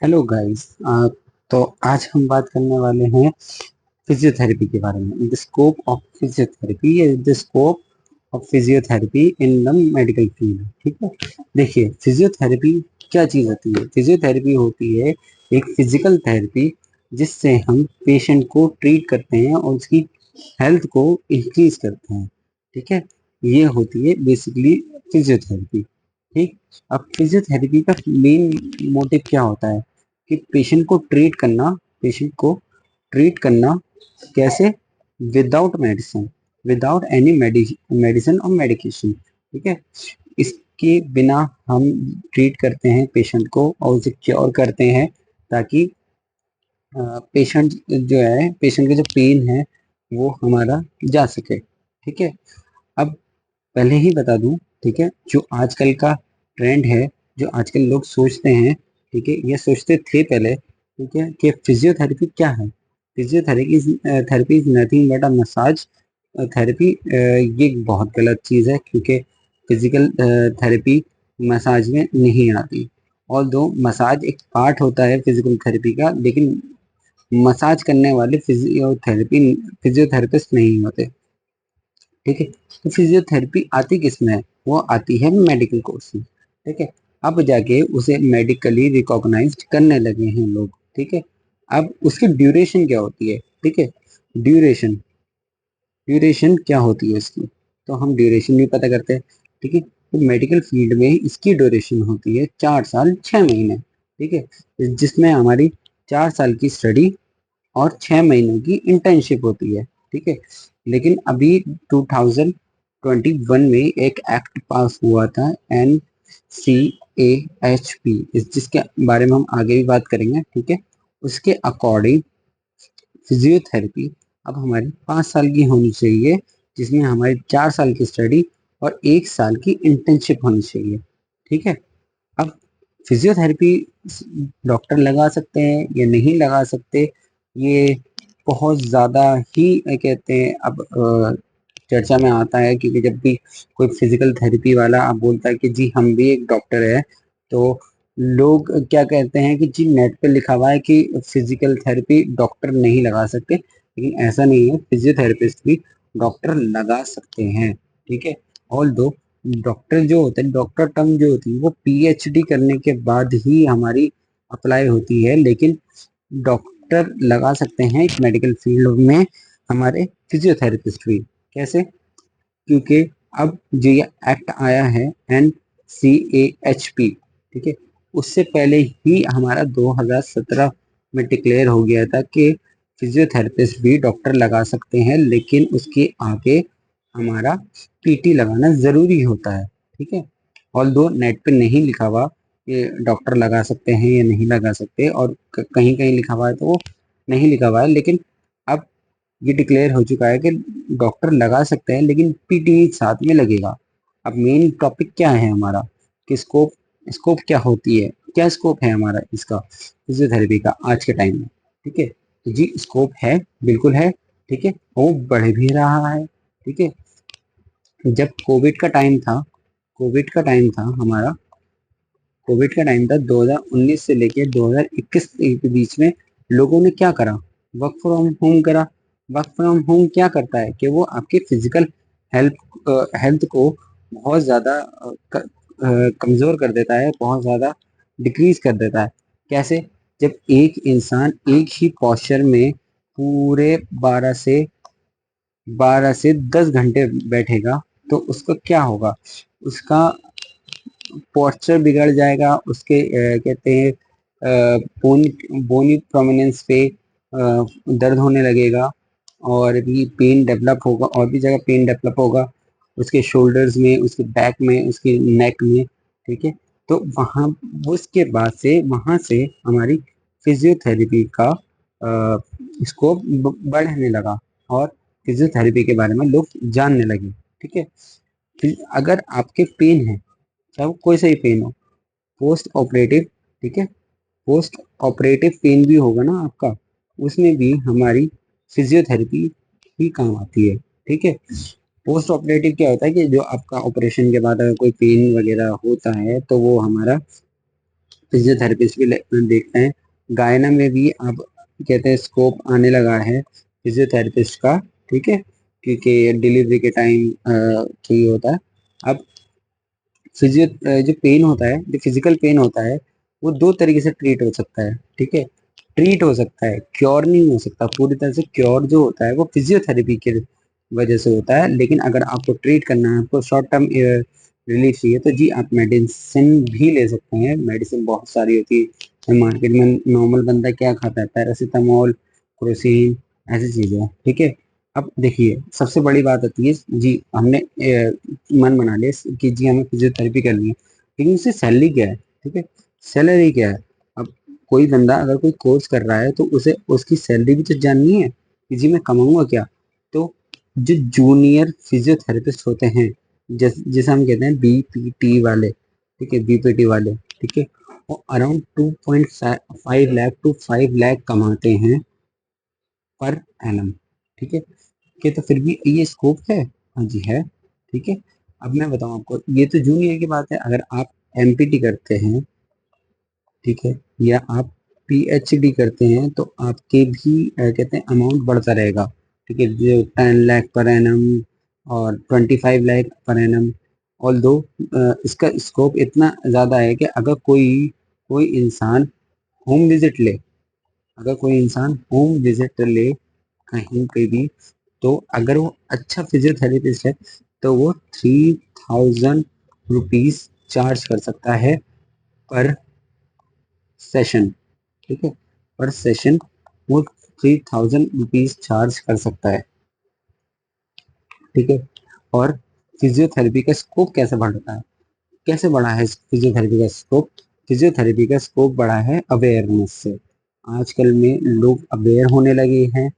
Hello guys. तो आज हम बात करने वाले हैं फिजियोथेरेपी के बारे में। The scope of physiotherapy, the scope of physiotherapy in the medical field. ठीक है, देखिए फिजियोथेरेपी क्या चीज़ होती है। फिजियोथेरेपी होती है एक फिजिकल थेरेपी जिससे हम पेशेंट को ट्रीट करते हैं और उसकी हेल्थ को इंक्रीज करते हैं। ठीक है, ये होती है बेसिकली फिजियोथेरेपी। ठीक, अब फिजियोथेरेपी का मेन मोटिव क्या होता है कि पेशेंट को ट्रीट करना। पेशेंट को ट्रीट करना कैसे? Without medicine, without any medicine और मेडिकेशन। ठीक है, इसके बिना हम ट्रीट करते हैं पेशेंट को और उसे क्योर करते हैं ताकि पेशेंट जो है, पेशेंट का जो पेन है वो हमारा जा सके। ठीक है, अब पहले ही बता दूं, ठीक है, जो आजकल का ट्रेंड है, जो आजकल लोग सोचते हैं, ठीक है, ये सोचते थे पहले, ठीक है, कि फिजियोथेरेपी क्या है। Physiotherapy therapy is nothing but a massage therapy. ये बहुत गलत चीज़ है क्योंकि फिजिकल थेरेपी मसाज में नहीं आती। और दो, मसाज एक पार्ट होता है फिजिकल थेरेपी का, लेकिन मसाज करने वाले फिजियोथेरेपिस्ट नहीं होते। ठीक है, तो फिजियोथेरेपी आती किस में है? वो आती है मेडिकल कोर्स में। ठीक है, अब जाके उसे मेडिकली रिकॉग्नाइज्ड करने लगे हैं लोग। ठीक है, अब उसकी ड्यूरेशन क्या होती है? ठीक है, ड्यूरेशन, ड्यूरेशन क्या होती है इसकी, तो हम ड्यूरेशन भी पता करते हैं। ठीक है, तो मेडिकल फील्ड में इसकी ड्यूरेशन होती है 4 साल 6 महीने। ठीक है, जिसमें हमारी 4 साल की स्टडी और 6 महीनों की इंटर्नशिप होती है। ठीक है, लेकिन अभी 2021 में एक एक्ट पास हुआ था, NCAHP, जिसके बारे में हम आगे भी बात करेंगे। ठीक है, उसके अकॉर्डिंग फिजियोथेरेपी अब हमारी 5 साल की होनी चाहिए, जिसमें हमारी 4 साल की स्टडी और 1 साल की इंटर्नशिप होनी चाहिए। ठीक है, अब फिजियोथेरेपी डॉक्टर लगा सकते हैं या नहीं लगा सकते, ये बहुत ज़्यादा ही कहते हैं अब चर्चा में आता है, क्योंकि जब भी कोई फिजिकल थेरेपी वाला आप बोलता है कि जी हम भी एक डॉक्टर है, तो लोग क्या कहते हैं कि जी नेट पे लिखा हुआ है कि फिजिकल थेरेपी डॉक्टर नहीं लगा सकते, लेकिन ऐसा नहीं है, फिजियोथेरेपिस्ट भी डॉक्टर लगा सकते हैं। ठीक है, और दो, डॉक्टर जो होते हैं, डॉक्टर टर्म जो होती है वो पीएचडी करने के बाद ही हमारी अप्लाई होती है, लेकिन डॉक्टर लगा सकते हैं एक मेडिकल फील्ड में हमारे फिजियोथेरेपिस्ट भी। कैसे? क्योंकि अब जो ये एक्ट आया है NCAHP, ठीक है, उससे पहले ही हमारा 2017 में डिक्लेयर हो गया था कि फिजियोथेरेपिस्ट भी डॉक्टर लगा सकते हैं, लेकिन उसके आगे हमारा पीटी लगाना ज़रूरी होता है। ठीक है, ऑल दो नेट पे नहीं लिखा हुआ कि डॉक्टर लगा सकते हैं या नहीं लगा सकते, और कहीं कहीं लिखा हुआ है तो वो नहीं लिखा हुआ है, लेकिन अब ये डिक्लेयर हो चुका है कि डॉक्टर लगा सकते हैं लेकिन पीटी साथ में लगेगा। अब मेन टॉपिक क्या है हमारा कि स्कोप, स्कोप क्या होती है, क्या स्कोप है हमारा इसका फिजियोथेरेपी का आज के टाइम में। ठीक है, तो जी स्कोप है, बिल्कुल है। ठीक है, वो बढ़ भी रहा है। ठीक है, जब कोविड का टाइम था, कोविड का टाइम था हमारा, कोविड का टाइम था 2019 से लेके 2021 के बीच में, लोगों ने क्या करा? वर्क फ्रॉम होम करा। वर्क फ्रॉम होम क्या करता है कि वो आपके फिजिकल हेल्थ को बहुत ज़्यादा कमज़ोर कर देता है, बहुत ज़्यादा डिक्रीज कर देता है। कैसे? जब एक इंसान एक ही पॉस्चर में पूरे 12 से 10 घंटे बैठेगा, तो उसको क्या होगा? उसका पोस्चर बिगड़ जाएगा, उसके कहते हैं बोनी बोनी प्रोमिनेंस पे दर्द होने लगेगा, और भी पेन डेवलप होगा, और भी जगह पेन डेवलप होगा, उसके शोल्डर्स में, उसके बैक में, उसके नेक में। ठीक है, तो वहाँ उसके बाद से वहाँ से हमारी फिजियोथेरेपी का स्कोप बढ़ने लगा और फिजियोथेरेपी के बारे में लोग जानने लगे। ठीक है, अगर आपके पेन है, चाहे वो कोई सा ही पेन हो, पोस्ट ऑपरेटिव, ठीक है, पोस्ट ऑपरेटिव पेन भी होगा ना आपका, उसमें भी हमारी फिजियोथेरेपी ही काम आती है। ठीक है, पोस्ट ऑपरेटिव क्या होता है कि जो आपका ऑपरेशन के बाद अगर कोई पेन वगैरह होता है तो वो हमारा फिजियोथेरेपिस्ट भी देखते हैं। गायना में भी आप कहते हैं स्कोप आने लगा है फिजियोथेरेपिस्ट का, ठीक है, क्योंकि डिलीवरी के टाइम चाहिए होता है। अब फिजियो जो पेन होता है, जो फिजिकल पेन होता है, वो दो तरीके से ट्रीट हो सकता है, ठीक है। ट्रीट हो सकता है, क्योर नहीं हो सकता। पूरी तरह से क्योर जो होता है वो फिजियोथेरेपी की वजह से होता है। लेकिन अगर आपको ट्रीट करना है, आपको शॉर्ट टर्म रिलीफ चाहिए, तो जी आप मेडिसिन भी ले सकते हैं। मेडिसिन बहुत सारी होती है मार्केट में। नॉर्मल बंदा क्या खाता है? पैरासीटामोल, क्रोसिन, ऐसी चीजें, ठीक है। अब देखिए, सबसे बड़ी बात होती है जी, हमने मन बना लिया कि जी हमें फिजियोथेरेपी करनी है, लेकिन उससे सैलरी क्या है, ठीक है, सैलरी क्या है। अब कोई बंदा अगर कोई कोर्स कर रहा है तो उसे उसकी सैलरी भी तो जाननी है कि जी मैं कमाऊंगा क्या। तो जो जूनियर फिजियोथेरेपिस्ट होते हैं, जैसे हम कहते हैं बीपीटी वाले, ठीक है, बीपीटी वाले, ठीक है, वो अराउंड 2.5 लाख टू 5 लाख कमाते हैं पर एनम, ठीक है। कि तो फिर भी ये स्कोप है, हाँ जी है, ठीक है। अब मैं बताऊं आपको, ये तो जूनियर की बात है। अगर आप एमपीटी करते हैं, ठीक है, या आप पीएचडी करते हैं, तो आपके भी कहते हैं अमाउंट बढ़ता रहेगा, ठीक है। जो 10 लाख पर एनम और 25 लाख पर एनम। ऑल दो इसका स्कोप इतना ज़्यादा है कि अगर कोई कोई इंसान होम विजिट ले, अगर कोई इंसान होम विजिट ले कहीं पे भी, तो अगर वो अच्छा फिजियोथेरेपिस्ट है तो वो 3000 रुपीज चार्ज कर सकता है पर सेशन, ठीक है, पर सेशन वो 3000 रुपीज चार्ज कर सकता है, ठीक है। और फिजियोथेरेपी का स्कोप कैसे बढ़ता है? कैसे बढ़ा है फिजियोथेरेपी का स्कोप? फिजियोथेरेपी का स्कोप बढ़ा है अवेयरनेस से। आजकल में लोग अवेयर होने लगे हैं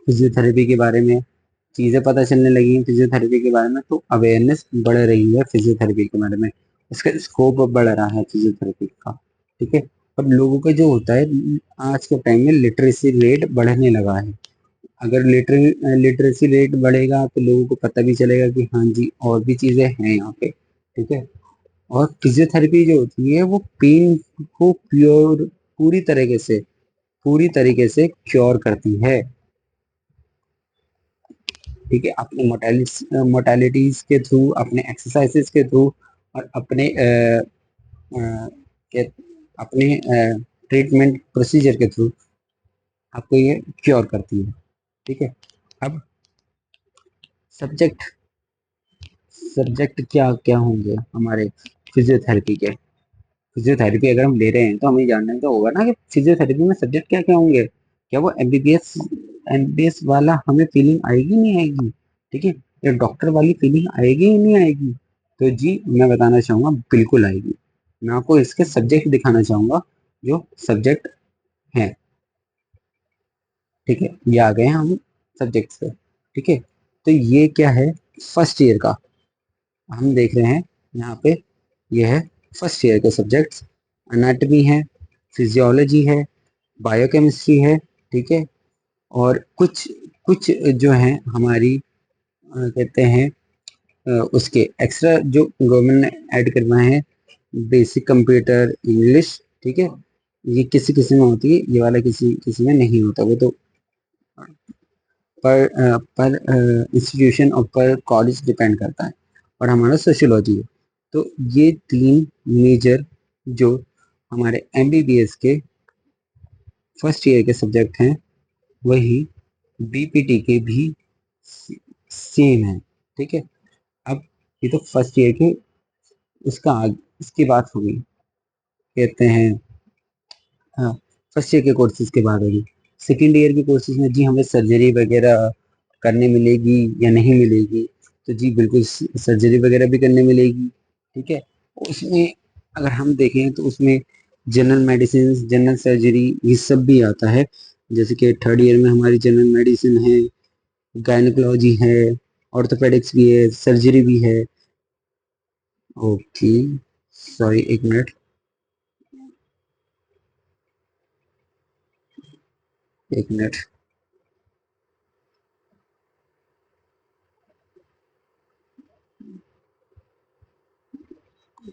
फिजियोथेरेपी के बारे में, चीज़ें पता चलने लगी हैं फिजियोथेरेपी के बारे में, तो अवेयरनेस बढ़ रही है फिजियोथेरेपी के बारे में। इसका स्कोप बढ़ रहा है फिजियोथेरेपी का, ठीक है। और लोगों का जो होता है, आज के टाइम में लिटरेसी रेट बढ़ने लगा है। अगर लिटरेसी रेट बढ़ेगा तो लोगों को पता भी चलेगा कि हाँ जी और भी चीज़ें हैं यहाँ पे, ठीक है। और फिजियोथेरेपी जो होती है वो पेन को पूरी तरीके से क्योर करती है, ठीक है। अपने मोटालिटीज के थ्रू, अपने एक्सरसाइजेस के थ्रू, और के, अपने ट्रीटमेंट प्रोसीजर के थ्रू आपको ये क्योर करती है, ठीक है। अब सब्जेक्ट सब्जेक्ट क्या क्या होंगे हमारे फिजियोथेरेपी के? फिजियोथेरेपी अगर हम ले रहे हैं तो हमें जानना तो होगा ना कि फिजियोथेरेपी में सब्जेक्ट क्या क्या होंगे। क्या वो एमबीबीएस वाला हमें फीलिंग आएगी, नहीं आएगी, ठीक है, या डॉक्टर वाली फीलिंग आएगी ही नहीं आएगी? तो जी मैं बताना चाहूंगा, बिल्कुल आएगी। मैं आपको इसके सब्जेक्ट दिखाना चाहूंगा, जो सब्जेक्ट हैं, ठीक है। ये आ गए हैं हम सब्जेक्ट से, ठीक है। तो ये क्या है? फर्स्ट ईयर का हम देख रहे हैं यहाँ पे। ये है फर्स्ट ईयर के सब्जेक्ट्स। एनाटॉमी है, फिजियोलॉजी है, बायोकेमिस्ट्री है, ठीक है। और कुछ कुछ जो है हमारी कहते हैं उसके एक्स्ट्रा जो गवर्नमेंट ने ऐड करना है, बेसिक कंप्यूटर इंग्लिश, ठीक है। ये किसी किसी में होती है, ये वाला किसी किसी में नहीं होता। वो तो पर इंस्टीट्यूशन और पर कॉलेज डिपेंड करता है। और हमारा सोशियोलॉजी है। तो ये तीन मेजर जो हमारे एमबीबीएस के फर्स्ट ईयर के सब्जेक्ट हैं, वही बीपीटी के भी सेम है, ठीक है। अब ये तो फर्स्ट ईयर के इसकी बात होगी, कहते हैं, हाँ, फर्स्ट ईयर के कोर्सेज के बाद होगी। सेकेंड ईयर के कोर्सेज में जी हमें सर्जरी वगैरह करने मिलेगी या नहीं मिलेगी? तो जी बिल्कुल सर्जरी वगैरह भी करने मिलेगी, ठीक है। उसमें अगर हम देखें तो उसमें जनरल मेडिसिन, जनरल सर्जरी, ये सब भी आता है। जैसे कि थर्ड ईयर में हमारी जनरल मेडिसिन है, गायनोकोलॉजी है, ऑर्थोपेडिक्स भी है, सर्जरी भी है। ओके, सॉरी, एक मिनट, एक minute.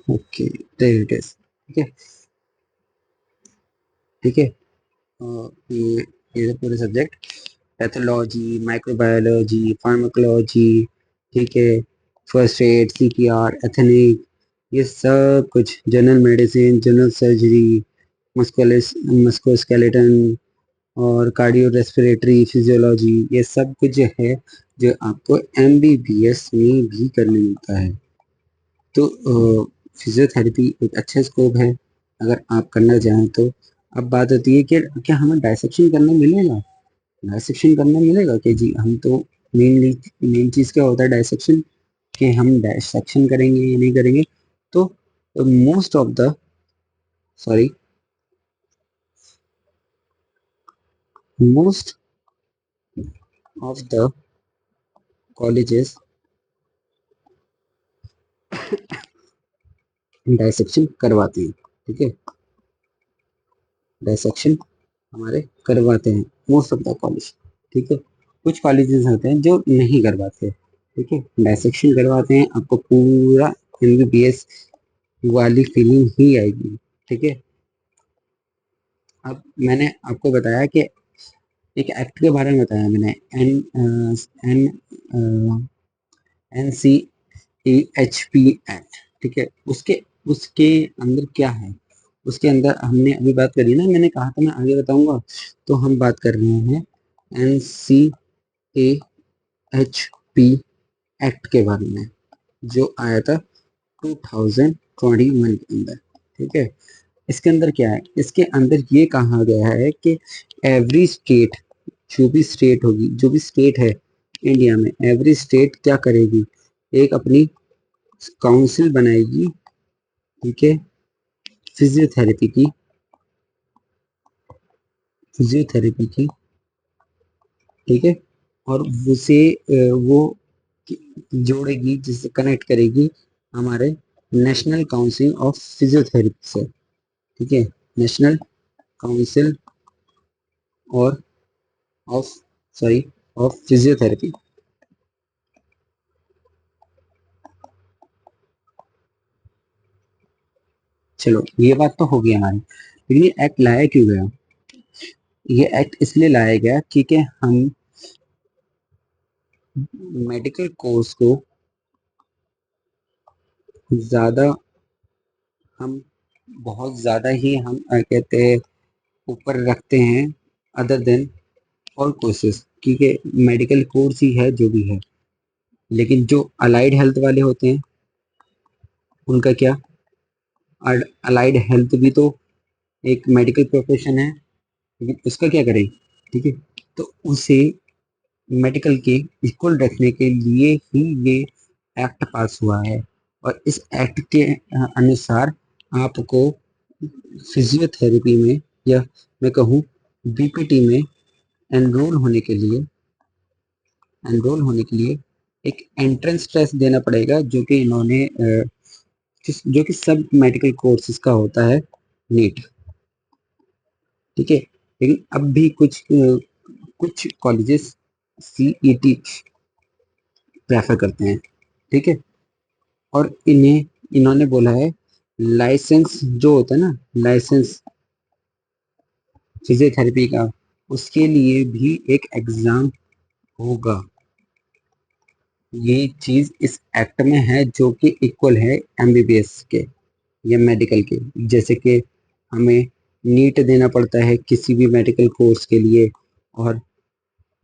Okay, there it is. ठीक है, ठीक है। ये पूरे सब्जेक्ट, पैथोलॉजी, माइक्रोबायोलॉजी, फार्माकोलॉजी, ठीक है, फर्स्ट एड, सीपीआर, एथनिक, ये सब कुछ, जनरल मेडिसिन, जनरल सर्जरी, मस्कुलोस्केलेटन और कार्डियो रेस्पिरेटरी फिजियोलॉजी, ये सब कुछ जो है जो आपको एमबीबीएस में भी करने मिलता है। तो फिजियोथेरेपी एक अच्छा स्कोप है अगर आप करना चाहें तो। अब बात होती है कि क्या हमें डायसेक्शन करने मिलेगा, डायसेक्शन करना मिलेगा कि जी हम तो मेनली मेन चीज़ क्या होता है डायसेक्शन, कि हम डायसेक्शन करेंगे या नहीं करेंगे। तो most of the sorry most of the colleges dissection करवाते हैं। ठीक है, डायसेक्शन हमारे करवाते हैं मोस्ट ऑफ द कॉलेज। ठीक है, कुछ कॉलेजेस होते हैं जो नहीं करवाते। ठीक है, डायसेक्शन करवाते हैं, आपको पूरा एमबीबीएस वाली फीलिंग ही आएगी। ठीक है, अब मैंने आपको बताया कि एक एक्ट के बारे में बताया मैंने, N N C A H P act. ठीक है, उसके उसके अंदर क्या है, उसके अंदर हमने अभी बात करी ना, मैंने कहा था मैं आगे बताऊंगा। तो हम बात कर रहे हैं N C A H P act के बारे में, जो आया था 2021 के अंदर। ठीक है, इसके अंदर क्या है, इसके अंदर ये कहा गया है कि एवरी स्टेट, जो भी स्टेट होगी, जो भी स्टेट है इंडिया में, एवरी स्टेट क्या करेगी, एक अपनी काउंसिल बनाएगी। ठीक है, फिजियोथेरेपी की, फिजियोथेरेपी की। ठीक है, और उसे वो जोड़ेगी, जिससे कनेक्ट करेगी हमारे नेशनल काउंसिल ऑफ फिजियोथेरेपी से। ठीक है, नेशनल काउंसिल और ऑफ सॉरी ऑफ फिजियोथेरेपी। चलो ये बात तो होगी हमारी, लेकिन ये एक्ट लाया क्यों गया, ये एक्ट इसलिए लाया गया क्योंकि हम मेडिकल कोर्स को ज़्यादा, हम बहुत ज़्यादा ही हम कहते हैं ऊपर रखते हैं अदर देन और कोर्सेज, क्योंकि मेडिकल कोर्स ही है जो भी है। लेकिन जो अलाइड हेल्थ वाले होते हैं उनका क्या, अलाइड हेल्थ भी तो एक मेडिकल प्रोफेशन है, लेकिन उसका क्या करें। ठीक है, तो उसे मेडिकल के इक्वल रखने के लिए ही ये एक्ट पास हुआ है। और इस एक्ट के अनुसार आपको फिजियोथेरेपी में, या मैं कहूँ बीपीटी में एनरोल होने के लिए, एनरोल होने के लिए एक एंट्रेंस टेस्ट देना पड़ेगा, जो कि इन्होंने जो कि सब मेडिकल कोर्सेज का होता है, नीट। ठीक है, लेकिन अब भी कुछ कॉलेजेस सीईटी प्रेफर करते हैं। ठीक है, और इन्होंने बोला है लाइसेंस जो होता है ना, लाइसेंस फिजियोथेरेपी का, उसके लिए भी एक एग्जाम होगा। ये चीज इस एक्ट में है जो कि इक्वल है एमबीबीएस के या मेडिकल के। जैसे कि हमें नीट देना पड़ता है किसी भी मेडिकल कोर्स के लिए, और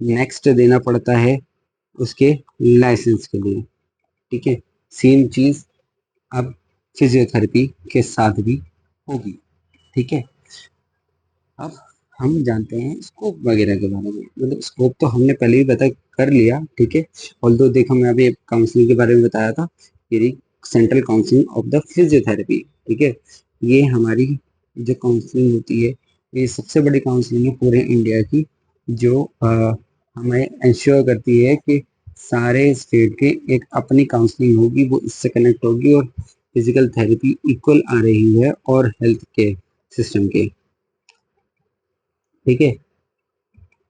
नेक्स्ट देना पड़ता है उसके लाइसेंस के लिए। ठीक है, सेम चीज अब फिजियोथेरेपी के साथ भी होगी। ठीक है, अब हम जानते हैं स्कोप वगैरह के बारे में, मतलब स्कोप तो हमने पहले ही बता कर लिया। ठीक है, ऑल्दो देखो मैं अभी काउंसलिंग के बारे में बताया था, ये central counselling of the physiotherapy. ठीक है, ये हमारी जो काउंसलिंग होती है, ये सबसे बड़ी काउंसलिंग है पूरे इंडिया की, जो हमें इंश्योर करती है कि सारे स्टेट के एक अपनी काउंसलिंग होगी, वो इससे कनेक्ट होगी, और फिजिकल थेरेपी इक्वल आ रही है और हेल्थ के सिस्टम के। ठीक है,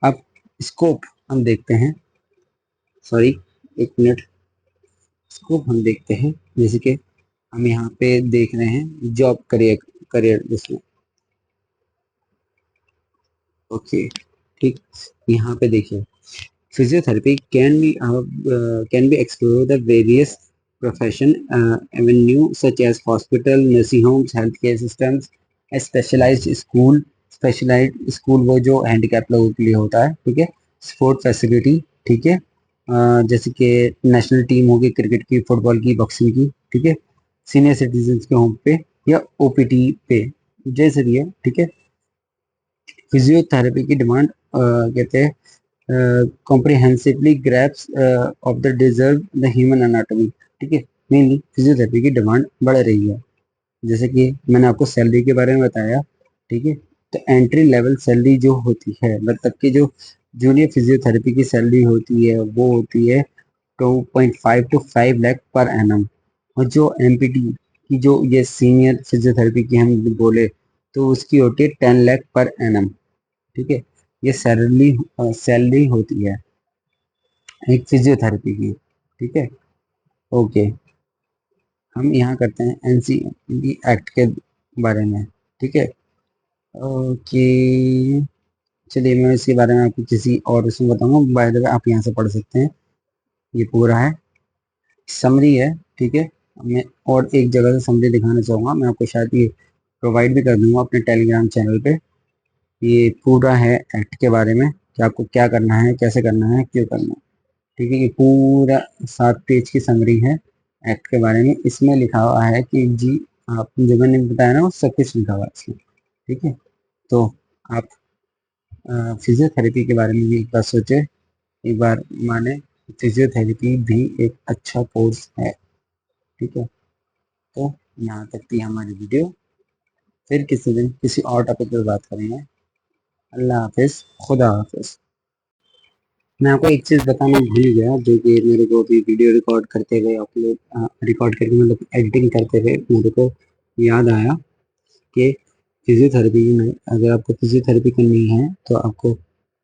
अब स्कोप हम देखते हैं, सॉरी एक मिनट, स्कोप हम देखते हैं। जैसे कि हम यहाँ पे देख रहे हैं जॉब करियर करियर इसमें। ओके, ठीक। यहाँ पे देखिए, physiotherapy can be explored the various profession avenue such as hospital, nursing homes, healthcare systems, a specialized school वो जो handicap लोगों के लिए होता है, ठीक है। स्पोर्ट फैसिलिटी, ठीक है। जैसे कि नेशनल टीम होगी क्रिकेट की, फुटबॉल की, बॉक्सिंग की, ठीक है। सीनियर सिटीजन के होम पे या ओपीटी पे, जैसे भी है, ठीक है। फिजियोथेरेपी की डिमांड कहते हैं comprehensively grasps of the deserve the human anatomy, ठीक है। मेनली फिजियोथेरेपी की डिमांड बढ़ रही है, जैसे कि मैंने आपको सैलरी के बारे में बताया, ठीक है। तो एंट्री लेवल सैलरी जो होती है, मतलब कि जो जूनियर फिजियोथेरेपी की सैलरी होती है वो होती है 2.5 to 5 लाख पर एनम। और जो एमपीटी की जो ये सीनियर फिजियोथेरेपी की हम बोले तो उसकी होती है 10 लाख पर एनम, ठीक है। ये सैलरी होती है एक फिजियोथेरेपी की, ठीक है। ओके, हम यहाँ करते हैं एनसीएलटी एक्ट के बारे में, ठीक है। ओके, चलिए मैं इसके बारे में आपको किसी और उसमें बताऊंगा, बाय द वे आप यहाँ से पढ़ सकते हैं, ये पूरा है, समरी है, ठीक है। मैं और एक जगह से समरी दिखाना चाहूँगा, मैं आपको शायद ये प्रोवाइड भी कर दूंगा अपने टेलीग्राम चैनल पे। ये पूरा है एक्ट के बारे में कि आपको क्या करना है, कैसे करना है, क्यों करना है, ठीक है। ये पूरा 7 पेज की समरी है एक्ट के बारे में। इसमें लिखा हुआ है कि जी, आप जो मैंने बताया ना वो सब कुछ लिखा हुआ है इसमें, ठीक है। तो आप फिजियोथेरेपी के बारे में भी एक बार सोचे, एक बार माने, फिजियोथेरेपी भी एक अच्छा कोर्स है, ठीक है। तो यहाँ तक थी हमारी वीडियो, फिर किसी दिन किसी और टॉपिक पर बात करेंगे। अल्लाह हाफिज, खुदा हाफिज। मैं आपको एक चीज़ बताना भूल गया, जो कि मेरे को अभी वीडियो रिकॉर्ड करते हुए, अपलोड रिकॉर्ड करके मतलब एडिटिंग करते हुए मेरे को याद आया कि फिजियोथेरेपी में अगर आपको फिजियोथेरेपी करनी है तो आपको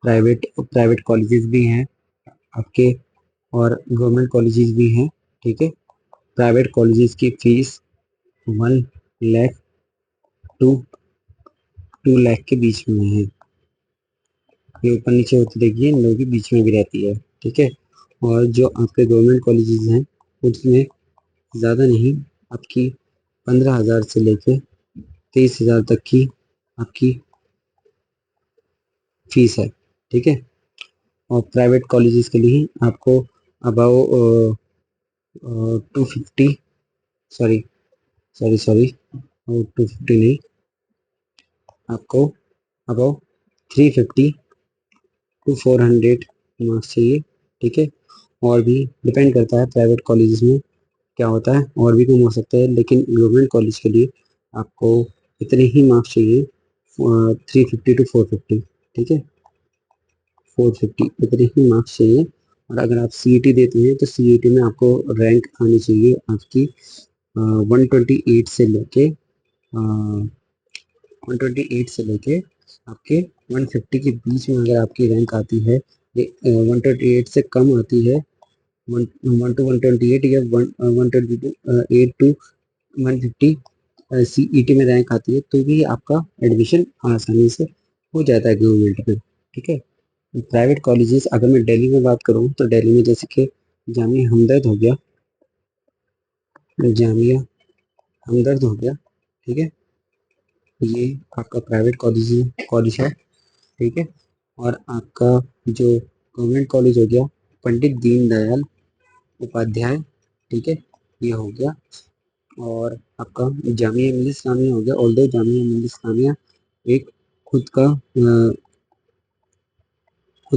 प्राइवेट कॉलेजेस भी हैं आपके, और गवर्नमेंट कॉलेजेस भी हैं, ठीक है। प्राइवेट कॉलेजेस की फीस 1 लाख टू 2 लाख के बीच में है। ये ऊपर नीचे होती देखिए, इन लोगों के बीच में भी रहती है, ठीक है। और जो आपके गवर्नमेंट कॉलेजेस हैं उसमें ज़्यादा नहीं, आपकी 15,000 से लेके 23,000 तक की आपकी फीस है, ठीक है। और प्राइवेट कॉलेजेस के लिए आपको अबाउ 250, सॉरी सॉरी सॉरी 250 नहीं, आपको अबाउ 350 टू 400 मार्क्स चाहिए, ठीक है। और भी डिपेंड करता है प्राइवेट कॉलेजेस में क्या होता है, और भी कम हो सकता है, लेकिन गवर्नमेंट कॉलेज के लिए आपको इतने ही मार्क्स चाहिए, 350 to 450, ठीक है। 450 इतने ही मार्क्स चाहिए। और अगर आप सीईटी देते हैं तो सीईटी में आपको रैंक आनी चाहिए आपकी 128 से लेके 128 से लेके आपके 150 के बीच में अगर आपकी रैंक आती है, ये 128 से कम आती है, 1 to 128 या 128 to 150 सीईटी में रैंक आती है, तो भी आपका एडमिशन आसानी से हो जाता है गवर्नमेंट में, ठीक है। प्राइवेट कॉलेजेस अगर मैं दिल्ली में बात करूँ तो दिल्ली में जैसे कि जामिया हमदर्द हो गया, जामिया हमदर्द हो गया, ठीक है। ये आपका प्राइवेट कॉलेज है, ठीक है। और आपका जो गवर्नमेंट कॉलेज हो गया पंडित दीनदयाल उपाध्याय, ठीक है, ये हो गया। और आपका जामिया मिल्लिया इस्लामिया हो गया, ऑल्दो जामिया मिल्लिया इस्लामिया एक खुद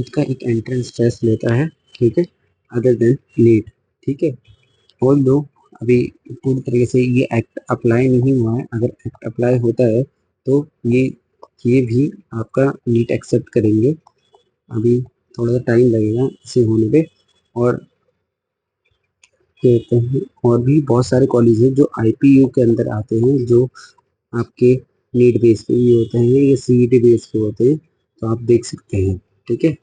का एक एंट्रेंस टेस्ट लेता है, ठीक है, अदर देन नीट, ठीक है। ऑल दो अभी पूरी तरीके से ये एक्ट अप्लाई नहीं हुआ है, अगर एक्ट अप्लाई होता है तो ये भी आपका नीट एक्सेप्ट करेंगे, अभी थोड़ा सा टाइम लगेगा इसे होने पे। और कहते हैं और भी बहुत सारे कॉलेज हैं जो आईपीयू के अंदर आते हैं, जो आपके नीट बेस पे भी होते हैं या सीईटी बेस पे होते हैं, तो आप देख सकते हैं, ठीक है।